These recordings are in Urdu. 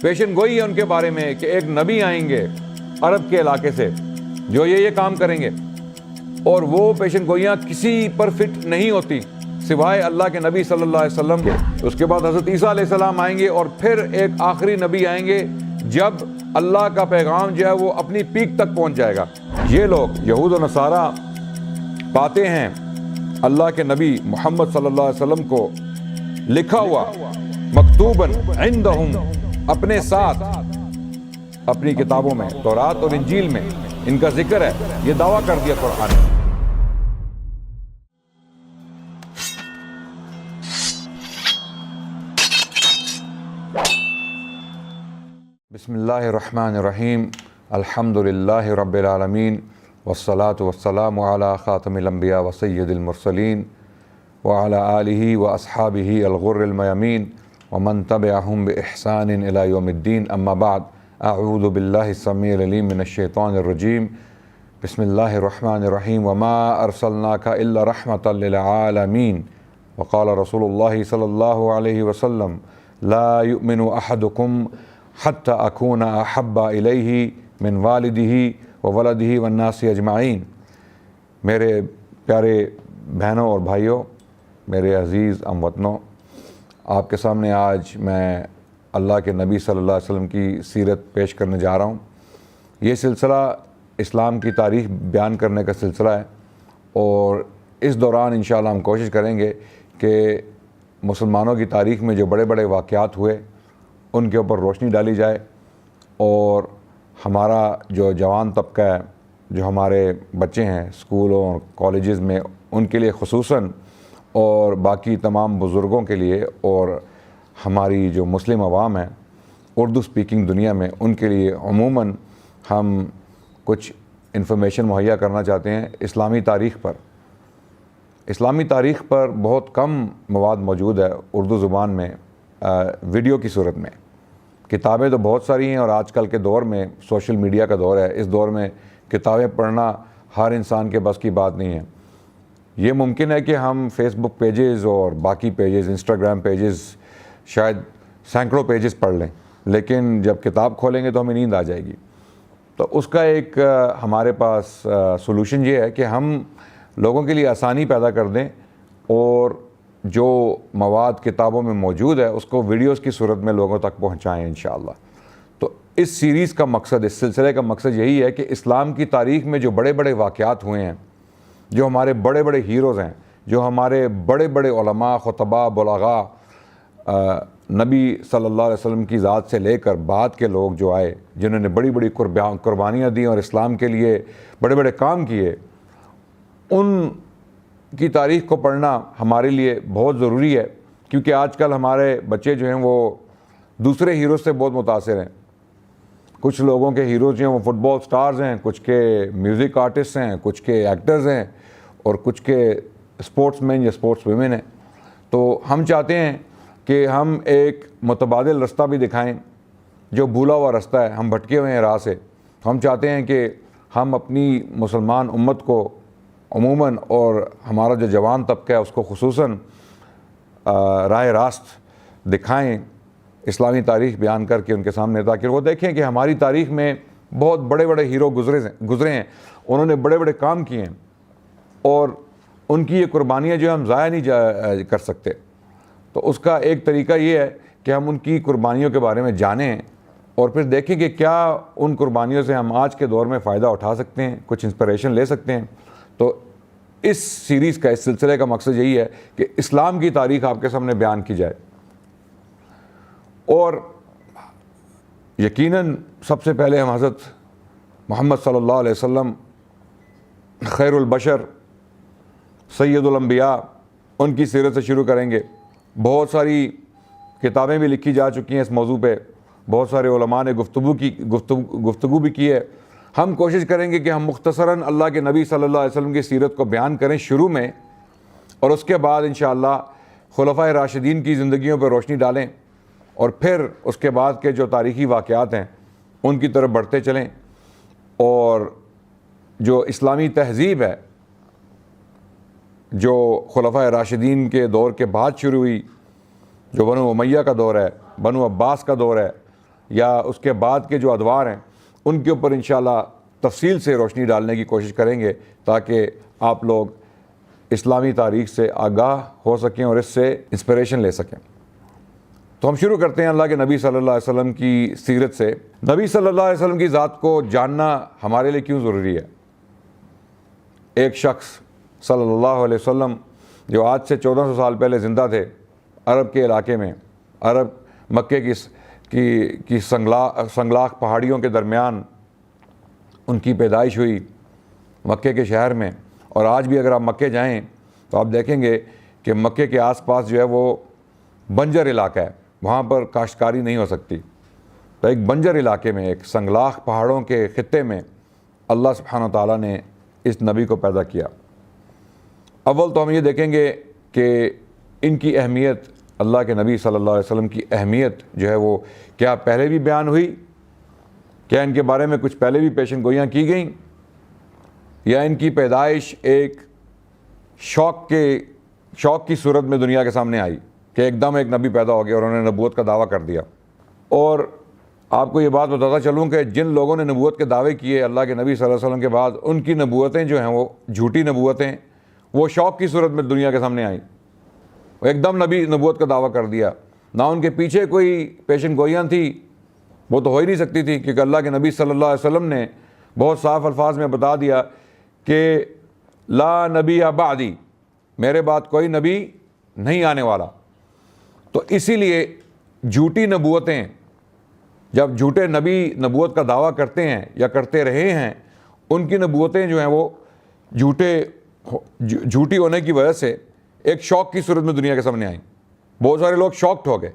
پیشن گوئی ہے ان کے بارے میں کہ ایک نبی آئیں گے عرب کے علاقے سے جو یہ کام کریں گے، اور وہ پیشن گوئیاں کسی پر فٹ نہیں ہوتی سوائے اللہ کے نبی صلی اللہ علیہ وسلم کے۔ اس کے بعد حضرت عیسیٰ علیہ السلام آئیں گے، اور پھر ایک آخری نبی آئیں گے جب اللہ کا پیغام جو ہے وہ اپنی پیک تک پہنچ جائے گا۔ یہ لوگ یہود و نصارہ پاتے ہیں اللہ کے نبی محمد صلی اللہ علیہ وسلم کو لکھا ہوا مکتوباً عندہم اپنے ساتھ اپنی کتابوں میں، تورات اور انجیل میں ان کا ذکر ہے۔ یہ دعویٰ کر دیا قرآن نے۔ بسم اللہ الرحمن الرحیم، الحمد للہ رب العالمین، والصلاة والسلام علی خاتم الانبیاء وسید المرسلین وعلی آلہ واصحابہ الغر المیامین ومن تبعہم بإحسان الی یوم الدین، اما بعد، اعوذ باللہ السمیع العلیم من الشیطان الرجیم، بسم اللہ الرحمن الرحیم، وما ارسلناک الا رحمة للعالمین، وقال رسول اللہ صلی اللہ علیہ وسلم، لا یؤمن احدکم حتی اکون احب الیہ من والدہ وولدہ والناس اجمعین۔ میرے پیارے بہنوں اور بھائیوں، میرے عزیز ہم وطنوں، آپ کے سامنے آج میں اللہ کے نبی صلی اللہ علیہ وسلم کی سیرت پیش کرنے جا رہا ہوں۔ یہ سلسلہ اسلام کی تاریخ بیان کرنے کا سلسلہ ہے، اور اس دوران انشاءاللہ ہم کوشش کریں گے کہ مسلمانوں کی تاریخ میں جو بڑے بڑے واقعات ہوئے ان کے اوپر روشنی ڈالی جائے، اور ہمارا جو جوان طبقہ ہے، جو ہمارے بچے ہیں اسکولوں اور کالجز میں، ان کے لیے خصوصاً، اور باقی تمام بزرگوں کے لیے، اور ہماری جو مسلم عوام ہے اردو سپیکنگ دنیا میں، ان کے لیے عموماً ہم کچھ انفارمیشن مہیا کرنا چاہتے ہیں اسلامی تاریخ پر۔ اسلامی تاریخ پر بہت کم مواد موجود ہے اردو زبان میں ویڈیو کی صورت میں۔ کتابیں تو بہت ساری ہیں، اور آج کل کے دور میں سوشل میڈیا کا دور ہے، اس دور میں کتابیں پڑھنا ہر انسان کے بس کی بات نہیں ہے۔ یہ ممکن ہے کہ ہم فیس بک پیجز اور باقی پیجز، انسٹاگرام پیجز، شاید سینکڑوں پیجز پڑھ لیں، لیکن جب کتاب کھولیں گے تو ہمیں نیند آ جائے گی۔ تو اس کا ایک ہمارے پاس سولوشن یہ ہے کہ ہم لوگوں کے لیے آسانی پیدا کر دیں، اور جو مواد کتابوں میں موجود ہے اس کو ویڈیوز کی صورت میں لوگوں تک پہنچائیں انشاءاللہ۔ تو اس سیریز کا مقصد، اس سلسلے کا مقصد یہی ہے کہ اسلام کی تاریخ میں جو بڑے بڑے واقعات ہوئے ہیں، جو ہمارے بڑے بڑے ہیروز ہیں، جو ہمارے بڑے بڑے علماء، خطباء، بلغاء، نبی صلی اللہ علیہ وسلم کی ذات سے لے کر بعد کے لوگ جو آئے، جنہوں نے بڑی بڑی قربانیاں دیں اور اسلام کے لیے بڑے بڑے کام کیے، ان کی تاریخ کو پڑھنا ہمارے لیے بہت ضروری ہے، کیونکہ آج کل ہمارے بچے جو ہیں وہ دوسرے ہیروز سے بہت متاثر ہیں۔ کچھ لوگوں کے ہیروز جو ہیں وہ فٹ بال سٹارز ہیں، کچھ کے میوزک آرٹسٹ ہیں، کچھ کے ایکٹرز ہیں، اور کچھ کے اسپورٹس مین یا اسپورٹس ویمن ہیں۔ تو ہم چاہتے ہیں کہ ہم ایک متبادل رستہ بھی دکھائیں، جو بھولا ہوا رستہ ہے، ہم بھٹکے ہوئے ہیں راہ سے۔ ہم چاہتے ہیں کہ ہم اپنی مسلمان امت کو عموماً، اور ہمارا جو جوان طبقہ ہے اس کو خصوصاً راہ راست دکھائیں، اسلامی تاریخ بیان کر کے ان کے سامنے، تاکہ وہ دیکھیں کہ ہماری تاریخ میں بہت بڑے بڑے ہیرو گزرے ہیں، انہوں نے بڑے بڑے کام کیے ہیں، اور ان کی یہ قربانیاں جو ہم ضائع نہیں کر سکتے۔ تو اس کا ایک طریقہ یہ ہے کہ ہم ان کی قربانیوں کے بارے میں جانیں، اور پھر دیکھیں کہ کیا ان قربانیوں سے ہم آج کے دور میں فائدہ اٹھا سکتے ہیں، کچھ انسپریشن لے سکتے ہیں۔ تو اس سیریز کا، اس سلسلے کا مقصد یہی ہے کہ اسلام کی تاریخ آپ کے سامنے بیان کی جائے، اور یقیناً سب سے پہلے ہم حضرت محمد صلی اللہ علیہ وسلم، خیر البشر، سید الانبیاء، ان کی سیرت سے شروع کریں گے۔ بہت ساری کتابیں بھی لکھی جا چکی ہیں اس موضوع پہ، بہت سارے علماء نے گفتگو بھی کی ہے۔ ہم کوشش کریں گے کہ ہم مختصراً اللہ کے نبی صلی اللہ علیہ وسلم کی سیرت کو بیان کریں شروع میں، اور اس کے بعد انشاءاللہ خلفائے راشدین کی زندگیوں پر روشنی ڈالیں، اور پھر اس کے بعد کے جو تاریخی واقعات ہیں ان کی طرف بڑھتے چلیں، اور جو اسلامی تہذیب ہے جو خلفائے راشدین کے دور کے بعد شروع ہوئی، جو بنو امیہ کا دور ہے، بنو عباس کا دور ہے، یا اس کے بعد کے جو ادوار ہیں ان کے اوپر انشاءاللہ تفصیل سے روشنی ڈالنے کی کوشش کریں گے تاکہ آپ لوگ اسلامی تاریخ سے آگاہ ہو سکیں اور اس سے انسپریشن لے سکیں۔ تو ہم شروع کرتے ہیں اللہ کے نبی صلی اللہ علیہ وسلم کی سیرت سے۔ نبی صلی اللہ علیہ وسلم کی ذات کو جاننا ہمارے لیے کیوں ضروری ہے؟ ایک شخص صلی اللہ علیہ وسلم جو آج سے 1400 سال پہلے زندہ تھے، عرب کے علاقے میں، عرب مکے کی سنگلاخ پہاڑیوں کے درمیان ان کی پیدائش ہوئی مکے کے شہر میں، اور آج بھی اگر آپ مکے جائیں تو آپ دیکھیں گے کہ مکے کے آس پاس جو ہے وہ بنجر علاقہ ہے، وہاں پر کاشتکاری نہیں ہو سکتی۔ تو ایک بنجر علاقے میں، ایک سنگلاخ پہاڑوں کے خطے میں اللہ سبحانہ و تعالیٰ نے اس نبی کو پیدا کیا۔ اول تو ہم یہ دیکھیں گے کہ ان کی اہمیت، اللہ کے نبی صلی اللہ علیہ وسلم کی اہمیت جو ہے وہ کیا پہلے بھی بیان ہوئی، کیا ان کے بارے میں کچھ پہلے بھی پیشن گوئیاں کی گئیں، یا ان کی پیدائش ایک شوق کی صورت میں دنیا کے سامنے آئی کہ ایک دم ایک نبی پیدا ہو گیا اور انہوں نے نبوت کا دعویٰ کر دیا۔ اور آپ کو یہ بات بتاتا چلوں کہ جن لوگوں نے نبوت کے دعوے کیے اللہ کے نبی صلی اللہ علیہ وسلم کے بعد، ان کی نبوتیں جو ہیں وہ جھوٹی نبوتیں، وہ شوق کی صورت میں دنیا کے سامنے آئیں۔ وہ ایک دم نبی نبوت کا دعویٰ کر دیا، نہ ان کے پیچھے کوئی پیشن گوئیاں تھیں، وہ تو ہو ہی نہیں سکتی تھی، کیونکہ اللہ کے نبی صلی اللہ علیہ وسلم نے بہت صاف الفاظ میں بتا دیا کہ لا نبی بعدی، میرے بعد کوئی نبی نہیں آنے والا۔ تو اسی لیے جھوٹی نبوتیں، جب جھوٹے نبی نبوت کا دعویٰ کرتے ہیں یا کرتے رہے ہیں، ان کی نبوتیں جو ہیں وہ جھوٹی ہونے کی وجہ سے ایک شوق کی صورت میں دنیا کے سامنے آئیں۔ بہت سارے لوگ شوکڈ ہو گئے،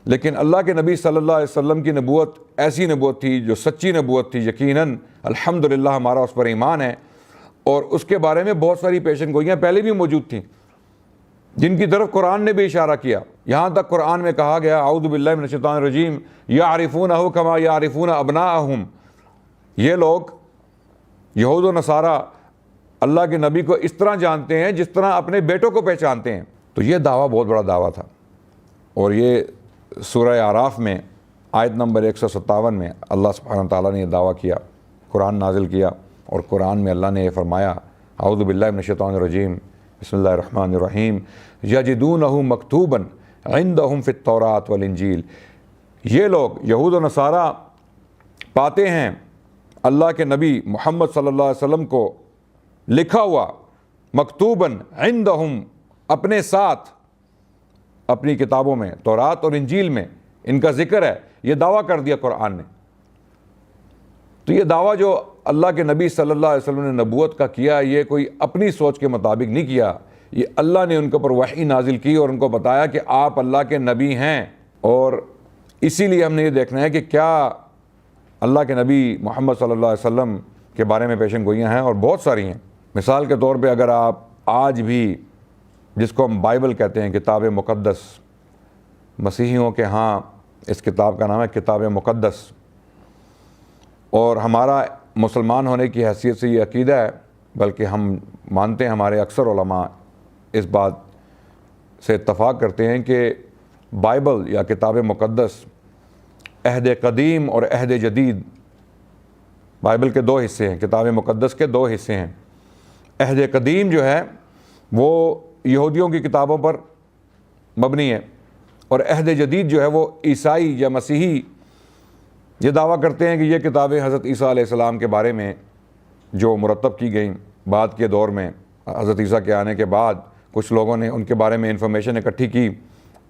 لیکن اللہ کے نبی صلی اللہ علیہ وسلم کی نبوت ایسی نبوت تھی جو سچی نبوت تھی۔ یقیناً الحمدللہ ہمارا اس پر ایمان ہے، اور اس کے بارے میں بہت ساری پیشن گوئیاں پہلے بھی موجود تھیں جن کی طرف قرآن نے بھی اشارہ کیا۔ یہاں تک قرآن میں کہا گیا اعوذ باللہ من الشیطان الرجیم یعرفونہ کما یعرفون ابناءہم، یہ لوگ یہود و نصارہ اللہ کے نبی کو اس طرح جانتے ہیں جس طرح اپنے بیٹوں کو پہچانتے ہیں۔ تو یہ دعویٰ بہت بڑا دعویٰ تھا، اور یہ سورہ اعراف میں آیت نمبر 157 میں اللہ سبحانہ تعالیٰ نے یہ دعویٰ کیا، قرآن نازل کیا، اور قرآن میں اللہ نے یہ فرمایا اعوذ باللہ من الشیطان الرجیم بسم اللہ الرحمن الرحیم یجدونہ مکتوبا عندہم فی التوراۃ والانجیل، یہ لوگ یہود و نصارہ پاتے ہیں اللہ کے نبی محمد صلی اللہ علیہ وسلم کو لکھا ہوا مکتوباً عندہم، اپنے ساتھ اپنی کتابوں میں، تورات اور انجیل میں ان کا ذکر ہے۔ یہ دعویٰ کر دیا قرآن نے۔ تو یہ دعویٰ جو اللہ کے نبی صلی اللہ علیہ وسلم نے نبوت کا کیا، یہ کوئی اپنی سوچ کے مطابق نہیں کیا، یہ اللہ نے ان کے اوپر وحی نازل کی اور ان کو بتایا کہ آپ اللہ کے نبی ہیں۔ اور اسی لیے ہم نے یہ دیکھنا ہے کہ کیا اللہ کے نبی محمد صلی اللہ علیہ وسلم کے بارے میں پیشن گوئیاں ہیں، اور بہت ساری ہیں۔ مثال کے طور پہ اگر آپ آج بھی جس کو ہم بائبل کہتے ہیں، کتاب مقدس، مسیحیوں کے ہاں اس کتاب کا نام ہے کتاب مقدس، اور ہمارا مسلمان ہونے کی حیثیت سے یہ عقیدہ ہے، بلکہ ہم مانتے ہیں، ہمارے اکثر علماء اس بات سے اتفاق کرتے ہیں کہ بائبل یا کتاب مقدس عہد قدیم اور عہد جدید، بائبل کے دو حصے ہیں، کتاب مقدس کے دو حصے ہیں۔ عہد قدیم جو ہے وہ یہودیوں کی کتابوں پر مبنی ہے، اور عہد جدید جو ہے وہ عیسائی یا مسیحی یہ دعویٰ کرتے ہیں کہ یہ کتابیں حضرت عیسیٰ علیہ السلام کے بارے میں جو مرتب کی گئیں بعد کے دور میں، حضرت عیسیٰ کے آنے کے بعد کچھ لوگوں نے ان کے بارے میں انفارمیشن اکٹھی کی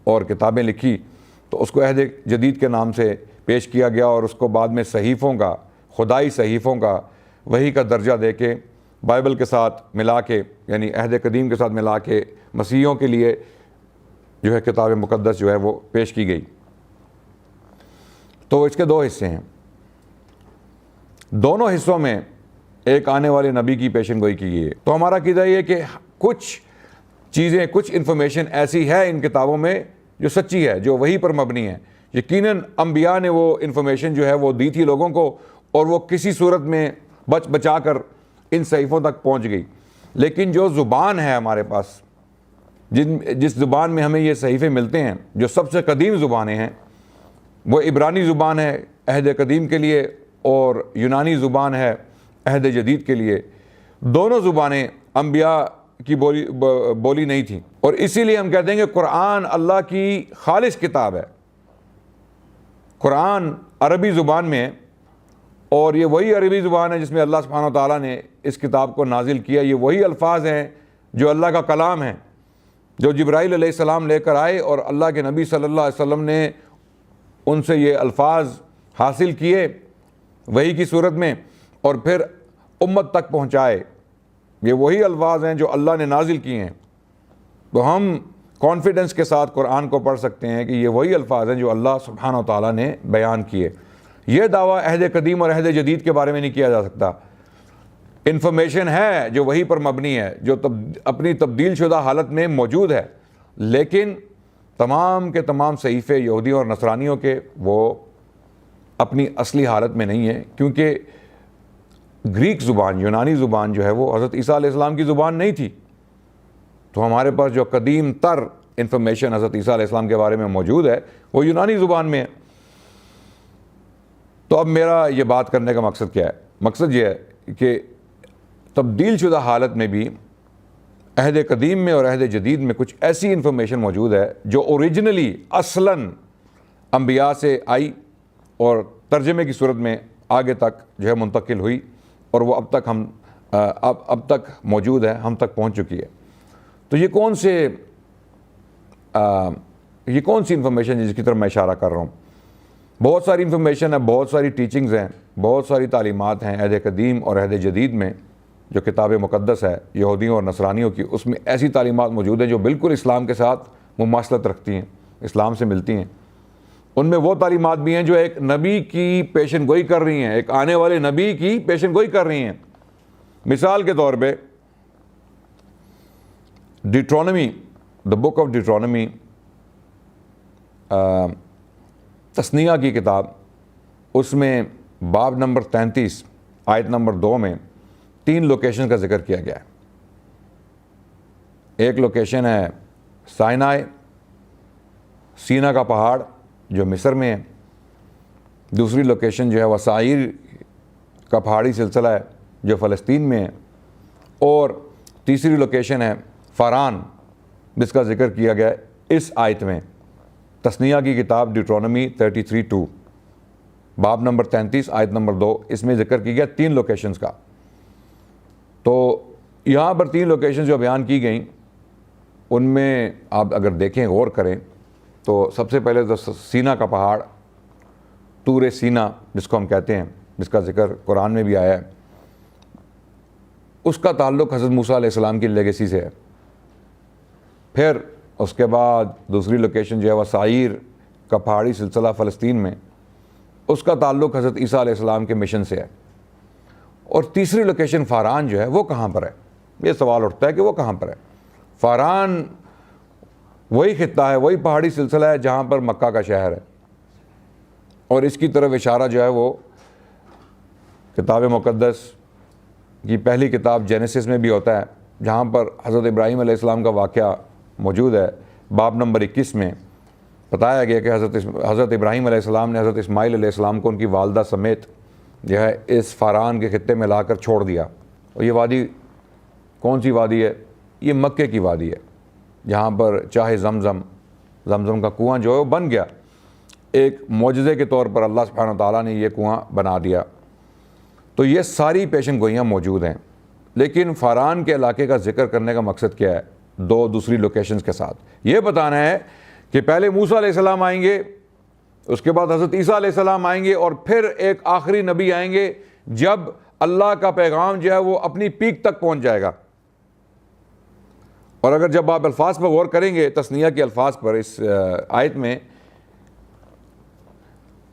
اور کتابیں لکھی، تو اس کو عہد جدید کے نام سے پیش کیا گیا، اور اس کو بعد میں صحیفوں کا، خدائی صحیفوں کا، وحی کا درجہ دے کے بائبل کے ساتھ ملا کے، یعنی عہد قدیم کے ساتھ ملا کے مسیحیوں کے لیے جو ہے کتاب مقدس جو ہے وہ پیش کی گئی۔ تو اس کے دو حصے ہیں، دونوں حصوں میں ایک آنے والے نبی کی پیشن گوئی کی گئی ہے۔ تو ہمارا عقیدہ یہ کہ کچھ چیزیں، کچھ انفارمیشن ایسی ہے ان کتابوں میں جو سچی ہے، جو وحی پر مبنی ہے۔ یقیناً انبیاء نے وہ انفارمیشن جو ہے وہ دی تھی لوگوں کو، اور وہ کسی صورت میں بچا کر ان صحیفوں تک پہنچ گئی۔ لیکن جو زبان ہے ہمارے پاس، جس زبان میں ہمیں یہ صحیفے ملتے ہیں، جو سب سے قدیم زبانیں ہیں، وہ عبرانی زبان ہے عہد قدیم کے لیے اور یونانی زبان ہے عہد جدید کے لیے. دونوں زبانیں انبیاء کی بولی نہیں تھیں، اور اسی لیے ہم کہتے ہیں کہ قرآن اللہ کی خالص کتاب ہے. قرآن عربی زبان میں ہے، اور یہ وہی عربی زبان ہے جس میں اللہ سبحانہ وتعالیٰ نے اس کتاب کو نازل کیا. یہ وہی الفاظ ہیں جو اللہ کا کلام ہیں، جو جبرائیل علیہ السلام لے کر آئے، اور اللہ کے نبی صلی اللہ علیہ وسلم نے ان سے یہ الفاظ حاصل کیے وحی کی صورت میں اور پھر امت تک پہنچائے. یہ وہی الفاظ ہیں جو اللہ نے نازل کیے ہیں. تو ہم کانفیڈنس کے ساتھ قرآن کو پڑھ سکتے ہیں کہ یہ وہی الفاظ ہیں جو اللہ سبحانہ وتعالیٰ نے بیان کیے. یہ دعویٰ عہد قدیم اور عہد جدید کے بارے میں نہیں کیا جا سکتا. انفارمیشن ہے جو وہی پر مبنی ہے، جو اپنی تبدیل شدہ حالت میں موجود ہے، لیکن تمام کے تمام صحیفے یہودیوں اور نصرانیوں کے وہ اپنی اصلی حالت میں نہیں ہیں، کیونکہ گریک زبان، یونانی زبان جو ہے وہ حضرت عیسیٰ علیہ السلام کی زبان نہیں تھی. تو ہمارے پاس جو قدیم تر انفارمیشن حضرت عیسیٰ علیہ السلام کے بارے میں موجود ہے وہ یونانی زبان میں ہے. تو اب میرا یہ بات کرنے کا مقصد کیا ہے؟ مقصد یہ ہے کہ تبدیل شدہ حالت میں بھی عہد قدیم میں اور عہد جدید میں کچھ ایسی انفارمیشن موجود ہے جو اوریجنلی اصلاً انبیاء سے آئی اور ترجمے کی صورت میں آگے تک جو ہے منتقل ہوئی، اور وہ اب تک موجود ہے، ہم تک پہنچ چکی ہے. تو یہ کون سی انفارمیشن ہے جس کی طرف میں اشارہ کر رہا ہوں؟ بہت ساری انفارمیشن ہے، بہت ساری ٹیچنگز ہیں، بہت ساری تعلیمات ہیں عہد قدیم اور عہد جدید میں. جو کتاب مقدس ہے یہودیوں اور نصرانیوں کی، اس میں ایسی تعلیمات موجود ہیں جو بالکل اسلام کے ساتھ مماثلت رکھتی ہیں، اسلام سے ملتی ہیں. ان میں وہ تعلیمات بھی ہیں جو ایک نبی کی پیشن گوئی کر رہی ہیں، ایک آنے والے نبی کی پیشن گوئی کر رہی ہیں. مثال کے طور پہ ڈیٹرونمی، دا بک آف ڈیٹرونمی، تثنیہ کی کتاب، اس میں باب نمبر 33 آیت نمبر 2 میں 3 لوکیشن کا ذکر کیا گیا ہے. ایک لوکیشن ہے سائنائے، سینا کا پہاڑ جو مصر میں ہے. دوسری لوکیشن جو ہے وہ سعیر کا پہاڑی سلسلہ ہے جو فلسطین میں ہے. اور تیسری لوکیشن ہے فاران، جس کا ذکر کیا گیا ہے اس آیت میں، تثنیہ کی کتاب ڈیٹرونمی 33:2، باب نمبر 33 آیت نمبر 2. اس میں ذکر کی گیا 3 لوکیشنز کا. تو یہاں پر 3 لوکیشنز جو بیان کی گئیں، ان میں آپ اگر دیکھیں، غور کریں، تو سب سے پہلے تو سینا کا پہاڑ، طور سینا جس کو ہم کہتے ہیں، جس کا ذکر قرآن میں بھی آیا ہے، اس کا تعلق حضرت موسیٰ علیہ السلام کی لیگیسی سے ہے. پھر اس کے بعد دوسری لوکیشن جو ہے وہ سعیر کا پہاڑی سلسلہ فلسطین میں، اس کا تعلق حضرت عیسیٰ علیہ السلام کے مشن سے ہے. اور تیسری لوکیشن فاران جو ہے وہ کہاں پر ہے؟ یہ سوال اٹھتا ہے کہ وہ کہاں پر ہے. فاران وہی خطہ ہے، وہی پہاڑی سلسلہ ہے جہاں پر مکہ کا شہر ہے. اور اس کی طرف اشارہ جو ہے وہ کتاب مقدس کی پہلی کتاب جینیسس میں بھی ہوتا ہے، جہاں پر حضرت ابراہیم علیہ السلام کا واقعہ موجود ہے. باب نمبر 21 میں بتایا گیا کہ حضرت ابراہیم علیہ السلام نے حضرت اسماعیل علیہ السلام کو ان کی والدہ سمیت جو ہے اس فاران کے خطے میں لا کر چھوڑ دیا. اور یہ وادی کون سی وادی ہے؟ یہ مکے کی وادی ہے، جہاں پر چاہے زمزم کا کنواں جو ہے وہ بن گیا. ایک معجزے کے طور پر اللہ سبحانہ وتعالیٰ نے یہ کنواں بنا دیا. تو یہ ساری پیشن گوئیاں موجود ہیں. لیکن فاران کے علاقے کا ذکر کرنے کا مقصد کیا ہے؟ 2 دوسری لوکیشنز کے ساتھ یہ بتانا ہے کہ پہلے موسیٰ علیہ السلام آئیں گے، اس کے بعد حضرت عیسیٰ علیہ السلام آئیں گے، اور پھر ایک آخری نبی آئیں گے جب اللہ کا پیغام جو ہے وہ اپنی پیک تک پہنچ جائے گا. اور اگر جب آپ الفاظ پر غور کریں گے، تثنیہ کے الفاظ پر، اس آیت میں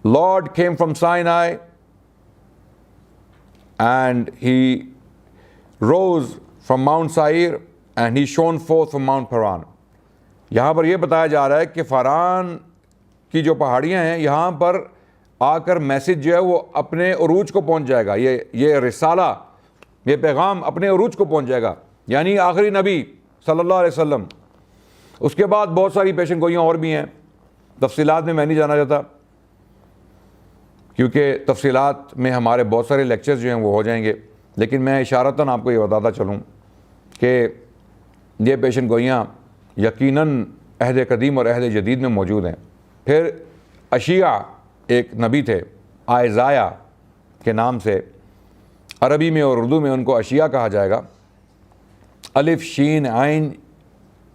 Lord came from Sinai and he rose from Mount Seir and he shone forth from Mount Paran. یہاں پر یہ بتایا جا رہا ہے کہ فاران کی جو پہاڑیاں ہیں، یہاں پر آ کر میسج جو ہے وہ اپنے عروج کو پہنچ جائے گا. یہ رسالہ، یہ پیغام اپنے عروج کو پہنچ جائے گا، یعنی آخری نبی صلی اللہ علیہ وسلم. اس کے بعد بہت ساری پیشن گوئیاں اور بھی ہیں، تفصیلات میں نہیں جانا چاہتا. کیونکہ تفصیلات میں ہمارے بہت سارے لیکچرز جو ہیں وہ ہو جائیں گے، لیکن میں اشارتاً آپ کو یہ بتاتا چلوں کہ یہ پیشن گوئیاں یقیناً عہد قدیم اور عہد جدید میں موجود ہیں۔ پھر اشیاء ایک نبی تھے آئزایا کے نام سے، عربی میں اور اردو میں ان کو اشیاء کہا جائے گا، الف شین عین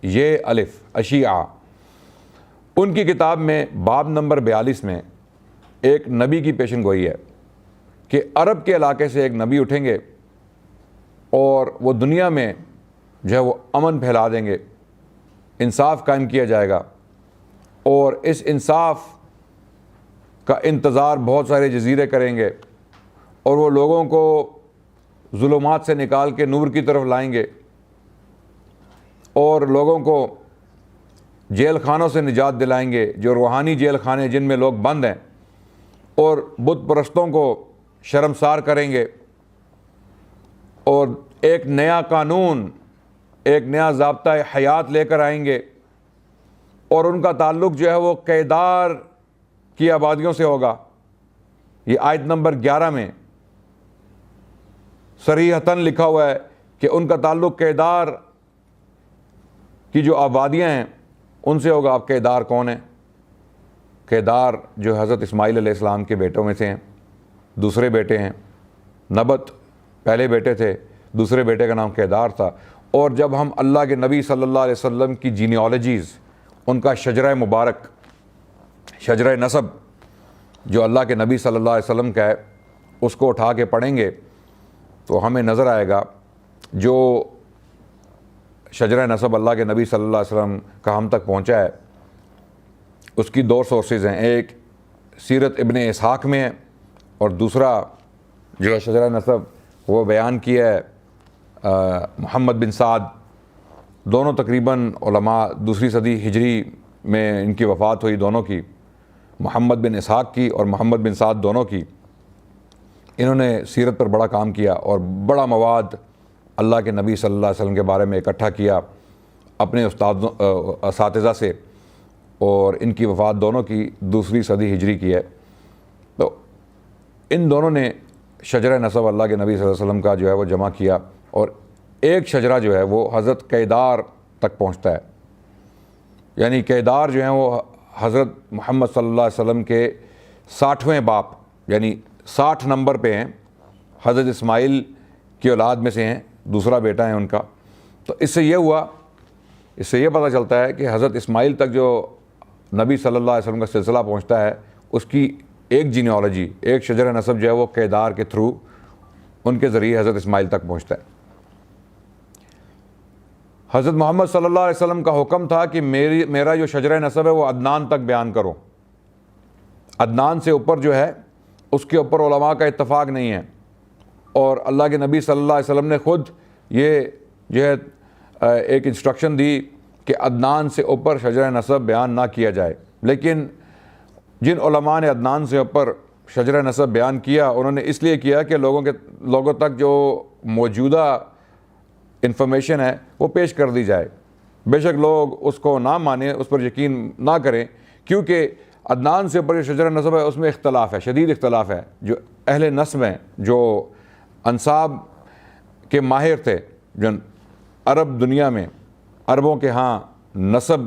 یہ الف اشیاء۔ ان کی کتاب میں باب نمبر 42 میں ایک نبی کی پیشن گوئی ہے کہ عرب کے علاقے سے ایک نبی اٹھیں گے اور وہ دنیا میں جو ہے وہ امن پھیلا دیں گے، انصاف قائم کیا جائے گا، اور اس انصاف کا انتظار بہت سارے جزیرے کریں گے، اور وہ لوگوں کو ظلمات سے نکال کے نور کی طرف لائیں گے، اور لوگوں کو جیل خانوں سے نجات دلائیں گے، جو روحانی جیل خانے جن میں لوگ بند ہیں، اور بت پرستوں کو شرمسار کریں گے، اور ایک نیا قانون، ایک نیا ضابطۂ حیات لے کر آئیں گے، اور ان کا تعلق جو ہے وہ کیدار کی آبادیوں سے ہوگا۔ یہ آیت نمبر 11 میں صریحتاً لکھا ہوا ہے کہ ان کا تعلق کیدار کی جو آبادیاں ہیں ان سے ہوگا۔ اب کیدار کون ہیں؟ کیدار جو حضرت اسماعیل علیہ السلام کے بیٹوں میں سے ہیں، دوسرے بیٹے ہیں۔ نبت پہلے بیٹے تھے، دوسرے بیٹے کا نام کیدار تھا۔ اور جب ہم اللہ کے نبی صلی اللہ علیہ وسلم کی جینیالوجیز، ان کا شجرہ مبارک، شجرہ نسب جو اللہ کے نبی صلی اللہ علیہ وسلم کا ہے، اس کو اٹھا کے پڑھیں گے تو ہمیں نظر آئے گا جو شجرہ نسب اللہ کے نبی صلی اللہ علیہ وسلم کا ہم تک پہنچا ہے، اس کی دو سورسز ہیں۔ ایک سیرت ابن اسحاق میں ہے، اور دوسرا جو ہے شجرہ نسب وہ بیان کیا ہے محمد بن سعد۔ دونوں تقریباً علماء دوسری صدی ہجری میں ان کی وفات ہوئی، دونوں کی، محمد بن اسحاق کی اور محمد بن سعد دونوں کی۔ انہوں نے سیرت پر بڑا کام کیا اور بڑا مواد اللہ کے نبی صلی اللہ علیہ وسلم کے بارے میں اکٹھا کیا اپنے اساتذہ سے، اور ان کی وفات دونوں کی دوسری صدی ہجری کی ہے۔ تو ان دونوں نے شجرہ نسب اللہ کے نبی صلی اللہ علیہ وسلم کا جو ہے وہ جمع کیا، اور ایک شجرہ جو ہے وہ حضرت کیدار تک پہنچتا ہے۔ یعنی کیدار جو ہیں وہ حضرت محمد صلی اللہ علیہ وسلم کے 60ویں باپ، یعنی 60 نمبر پہ ہیں، حضرت اسماعیل کی اولاد میں سے ہیں، دوسرا بیٹا ہے ان کا۔ تو اس سے یہ پتہ چلتا ہے کہ حضرت اسماعیل تک جو نبی صلی اللہ علیہ وسلم کا سلسلہ پہنچتا ہے، اس کی ایک جینیالوجی، ایک شجرہ نسب جو ہے وہ کیدار کے تھرو، ان کے ذریعے حضرت اسماعیل تک پہنچتا ہے۔ حضرت محمد صلی اللہ علیہ وسلم کا حکم تھا کہ میرا جو شجرہ نسب ہے وہ عدنان تک بیان کرو۔ عدنان سے اوپر جو ہے اس کے اوپر علماء کا اتفاق نہیں ہے، اور اللہ کے نبی صلی اللہ علیہ وسلم نے خود یہ جو ہے ایک انسٹرکشن دی کہ عدنان سے اوپر شجرہ نسب بیان نہ کیا جائے۔ لیکن جن علماء نے عدنان سے اوپر شجرہ نسب بیان کیا، انہوں نے اس لیے کیا کہ لوگوں تک جو موجودہ انفارمیشن ہے وہ پیش کر دی جائے۔ بے شک لوگ اس کو نہ مانیں، اس پر یقین نہ کریں، کیونکہ عدنان سے اوپر جو شجرہ نسب ہے اس میں اختلاف ہے، شدید اختلاف ہے۔ جو اہل نسب ہیں، جو انساب کے ماہر تھے، جو عرب دنیا میں عربوں کے ہاں نسب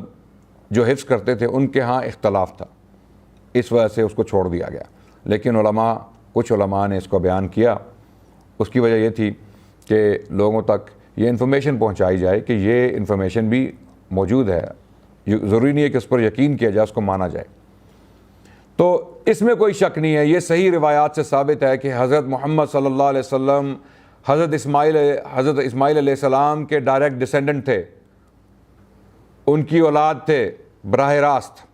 جو حفظ کرتے تھے، ان کے ہاں اختلاف تھا، اس وجہ سے اس کو چھوڑ دیا گیا۔ لیکن کچھ علماء نے اس کو بیان کیا۔ اس کی وجہ یہ تھی کہ لوگوں تک یہ انفارمیشن پہنچائی جائے کہ یہ انفارمیشن بھی موجود ہے، ضروری نہیں ہے کہ اس پر یقین کیا جائے، اس کو مانا جائے۔ تو اس میں کوئی شک نہیں ہے، یہ صحیح روایات سے ثابت ہے کہ حضرت محمد صلی اللہ علیہ وسلم حضرت اسماعیل علیہ السلام کے ڈائریکٹ ڈسینڈنٹ تھے، ان کی اولاد تھے براہ راست۔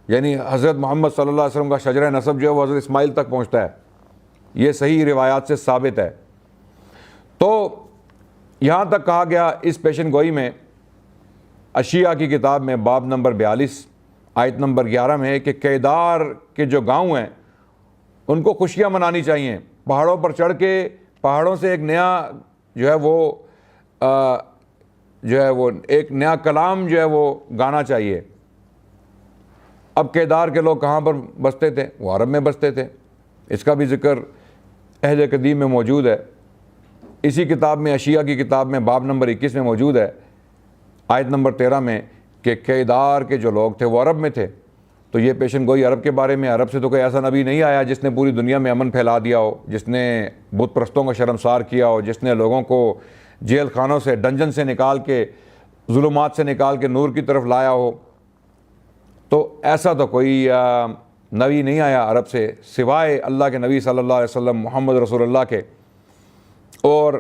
یعنی حضرت محمد صلی اللہ علیہ وسلم کا شجرہ نسب جو ہے وہ حضرت اسماعیل تک پہنچتا ہے، یہ صحیح روایات سے ثابت ہے۔ تو یہاں تک کہا گیا اس پیشن گوئی میں، اشیاء کی کتاب میں باب نمبر 42 آیت نمبر 11 میں، کہ کیدار کے جو گاؤں ہیں ان کو خوشیاں منانی چاہیے، پہاڑوں پر چڑھ کے پہاڑوں سے ایک نیا جو ہے وہ ایک نیا کلام جو ہے وہ گانا چاہیے۔ اب کیدار کے لوگ کہاں پر بستے تھے؟ وہ عرب میں بستے تھے، اس کا بھی ذکر عہد قدیم میں موجود ہے، اسی کتاب میں اشیاء کی کتاب میں باب نمبر 21 میں موجود ہے، آیت نمبر 13 میں، کہ کیدار کے جو لوگ تھے وہ عرب میں تھے، تو یہ پیشن گوئی عرب کے بارے میں، عرب سے تو کوئی ایسا نبی نہیں آیا جس نے پوری دنیا میں امن پھیلا دیا ہو، جس نے بت پرستوں کا شرمسار کیا ہو، جس نے لوگوں کو جیل خانوں سے، ڈنجن سے نکال کے، ظلمات سے نکال کے نور کی طرف لایا ہو۔ تو ایسا تو کوئی نبی نہیں آیا عرب سے سوائے اللہ کے نبی صلی اللہ علیہ وسلم محمد رسول اللہ کے، اور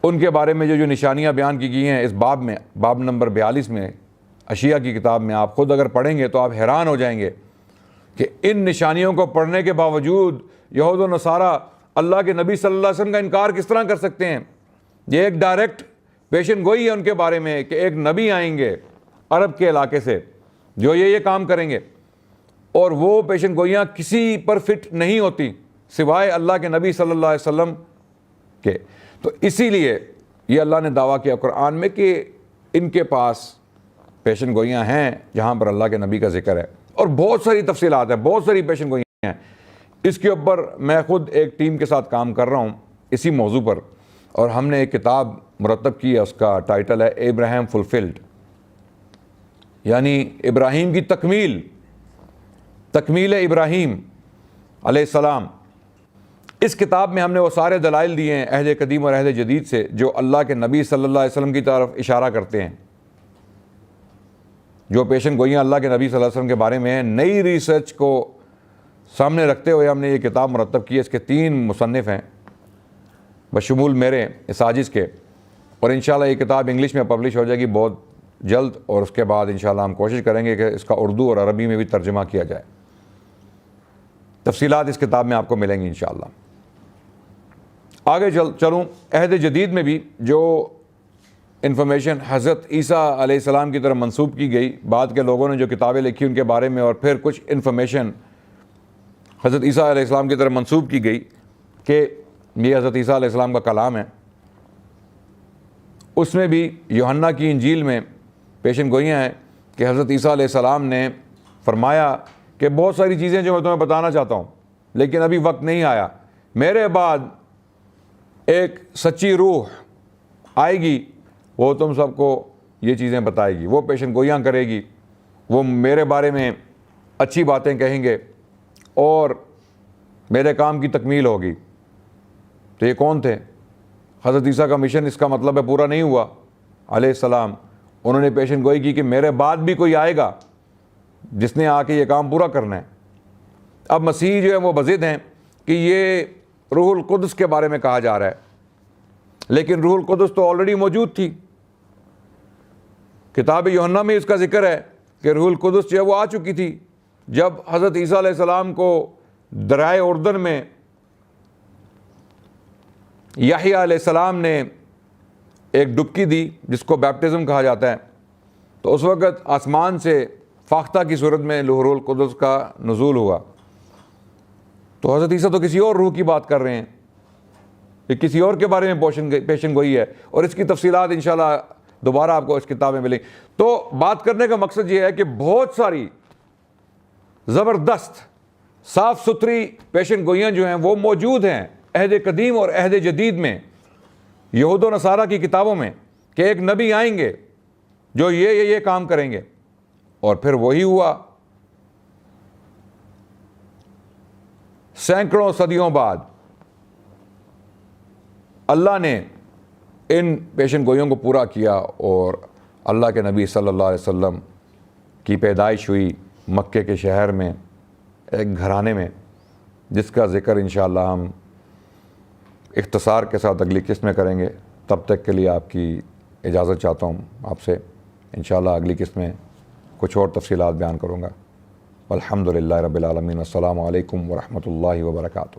ان کے بارے میں جو نشانیاں بیان کی گئی ہیں اس باب میں، باب نمبر 42 میں اشیاء کی کتاب میں، آپ خود اگر پڑھیں گے تو آپ حیران ہو جائیں گے کہ ان نشانیوں کو پڑھنے کے باوجود یہود و نصارہ اللہ کے نبی صلی اللہ علیہ وسلم کا انکار کس طرح کر سکتے ہیں؟ یہ ایک ڈائریکٹ پیشن گوئی ہے ان کے بارے میں کہ ایک نبی آئیں گے عرب کے علاقے سے جو یہ کام کریں گے، اور وہ پیشن گوئیاں کسی پر فٹ نہیں ہوتی سوائے اللہ کے نبی صلی اللہ علیہ وسلم کے۔ تو اسی لیے یہ اللہ نے دعویٰ کیا قرآن میں کہ ان کے پاس پیشن گوئیاں ہیں جہاں پر اللہ کے نبی کا ذکر ہے، اور بہت ساری تفصیلات ہیں، بہت ساری پیشن گوئیاں ہیں۔ اس کے اوپر میں خود ایک ٹیم کے ساتھ کام کر رہا ہوں اسی موضوع پر، اور ہم نے ایک کتاب مرتب کی ہے، اس کا ٹائٹل ہے ابراہیم فلفلڈ، یعنی ابراہیم کی تکمیل ابراہیم علیہ السلام۔ اس کتاب میں ہم نے وہ سارے دلائل دیے ہیں عہد قدیم اور عہد جدید سے جو اللہ کے نبی صلی اللہ علیہ وسلم کی طرف اشارہ کرتے ہیں، جو پیشن گوئیاں اللہ کے نبی صلی اللہ علیہ وسلم کے بارے میں ہیں۔ نئی ریسرچ کو سامنے رکھتے ہوئے ہم نے یہ کتاب مرتب کی ہے۔ اس کے 3 مصنف ہیں بشمول میرے اس عاجز کے، اور انشاءاللہ یہ کتاب انگلش میں پبلش ہو جائے گی بہت جلد، اور اس کے بعد انشاءاللہ ہم کوشش کریں گے کہ اس کا اردو اور عربی میں بھی ترجمہ کیا جائے۔ تفصیلات اس کتاب میں آپ کو ملیں گی انشاءاللہ۔ آگے چلوں، عہد جدید میں بھی جو انفارمیشن حضرت عیسیٰ علیہ السلام کی طرف منسوب کی گئی، بعد کے لوگوں نے جو کتابیں لکھی ان کے بارے میں، اور پھر کچھ انفارمیشن حضرت عیسیٰ علیہ السلام کی طرف منسوب کی گئی کہ یہ حضرت عیسیٰ علیہ السلام کا کلام ہے، اس میں بھی یوحنا کی انجیل میں پیشن گوئیاں ہیں کہ حضرت عیسیٰ علیہ السلام نے فرمایا کہ بہت ساری چیزیں جو میں تمہیں بتانا چاہتا ہوں لیکن ابھی وقت نہیں آیا، میرے بعد ایک سچی روح آئے گی، وہ تم سب کو یہ چیزیں بتائے گی، وہ پیشن گوئیاں کرے گی، وہ میرے بارے میں اچھی باتیں کہیں گے اور میرے کام کی تکمیل ہوگی۔ تو یہ کون تھے؟ حضرت عیسیٰ کا مشن اس کا مطلب ہے پورا نہیں ہوا علیہ السلام، انہوں نے پیشن گوئی کی کہ میرے بعد بھی کوئی آئے گا جس نے آ کے یہ کام پورا کرنا ہے۔ اب مسیح جو ہے وہ بضد ہیں کہ یہ روح القدس کے بارے میں کہا جا رہا ہے، لیکن روح القدس تو آلریڈی موجود تھی، کتاب یوحنا میں اس کا ذکر ہے کہ روح القدس جو ہے وہ آ چکی تھی جب حضرت عیسیٰ علیہ السلام کو دریائے اردن میں یحییٰ علیہ السلام نے ایک ڈبکی دی جس کو بیپٹزم کہا جاتا ہے، تو اس وقت آسمان سے فاختہ کی صورت میں روح القدس کا نزول ہوا۔ تو حضرت عیسیٰ تو کسی اور روح کی بات کر رہے ہیں، یہ کسی اور کے بارے میں پیشن گوئی ہے، اور اس کی تفصیلات انشاءاللہ دوبارہ آپ کو اس کتاب میں ملیں۔ تو بات کرنے کا مقصد یہ ہے کہ بہت ساری زبردست صاف ستھری پیشن گوئیاں جو ہیں وہ موجود ہیں عہد قدیم اور عہد جدید میں، یہود و نصارہ کی کتابوں میں، کہ ایک نبی آئیں گے جو یہ کام کریں گے، اور پھر وہی ہوا۔ سینکڑوں صدیوں بعد اللہ نے ان پیشن گوئیوں کو پورا کیا، اور اللہ کے نبی صلی اللہ علیہ وسلم کی پیدائش ہوئی مکے کے شہر میں ایک گھرانے میں، جس کا ذکر انشاءاللہ ہم اختصار کے ساتھ اگلی قسط میں کریں گے۔ تب تک کے لیے آپ کی اجازت چاہتا ہوں آپ سے، انشاءاللہ اگلی قسط میں کچھ اور تفصیلات بیان کروں گا۔ الحمدللہ رب العالمین، السلام علیکم ورحمۃ اللہ وبرکاتہ۔